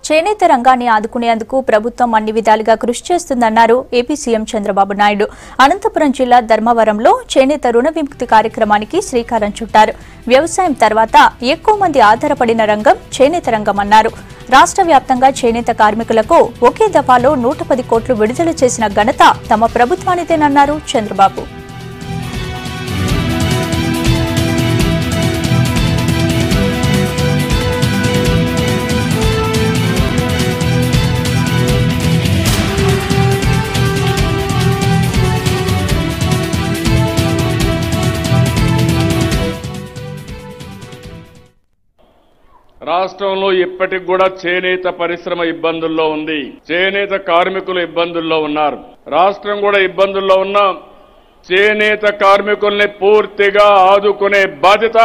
చేనేత రంగాన్ని ఆదుకునేందుకు ప్రభుత్వం అన్ని విధాలుగా కృషి చేస్తుందన్నారు ఏపీ సీఎం చంద్రబాబు నాయుడు. అనంతపురం జిల్లా ధర్మవరంలో చేనేత రుణ విముక్తి కార్యక్రమానికి శ్రీకారం చుట్టారు. వ్యవసాయం తర్వాత ఎక్కువ మంది ఆధారపడిన రంగం చేనేత రంగం అన్నారు. రాష్ట్ర వ్యాప్తంగా చేనేత కార్మికులకు ఒకే దఫాలో 110 కోట్లు విడుదల చేసిన ఘనత తమ ప్రభుత్వానిదేనన్నారు చంద్రబాబు. రాష్ట్రంలో ఇప్పటికి కూడా చేనేత పరిశ్రమ ఇబ్బందుల్లో ఉంది. చేనేత కార్మికులు ఇబ్బందుల్లో ఉన్నారు. రాష్ట్రం కూడా ఇబ్బందుల్లో ఉన్న చేనేత కార్మికుల్ని పూర్తిగా ఆదుకునే బాధ్యత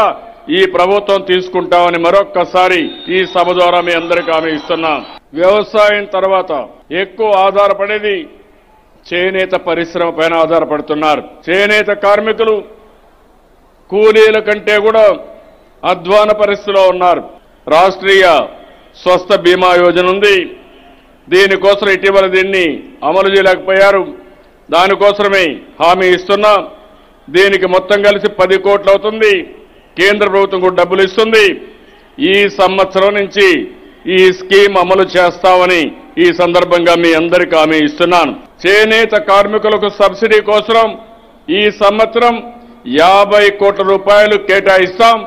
ఈ ప్రభుత్వం తీసుకుంటామని మరొక్కసారి ఈ సభ ద్వారా మీ అందరికీ హామీ ఇస్తున్నాం. వ్యవసాయం తర్వాత ఎక్కువ ఆధారపడేది చేనేత పరిశ్రమ పైన ఆధారపడుతున్నారు. చేనేత కార్మికులు కూలీల కంటే కూడా అధ్వాన పరిస్థితిలో ఉన్నారు. రాష్ట్రీయ స్వస్థ బీమా యోజన ఉంది. దీనికోసం ఇటీవల దీన్ని అమలు చేయలేకపోయారు. దానికోసమే హామీ ఇస్తున్నాం. దీనికి మొత్తం కలిసి 10 కోట్లు అవుతుంది. కేంద్ర ప్రభుత్వం కూడా డబ్బులు ఇస్తుంది. ఈ సంవత్సరం నుంచి ఈ స్కీమ్ అమలు చేస్తామని ఈ సందర్భంగా మీ అందరికీ హామీ ఇస్తున్నాను. చేనేత కార్మికులకు సబ్సిడీ కోసం ఈ సంవత్సరం 50 కోట్ల రూపాయలు కేటాయిస్తాం.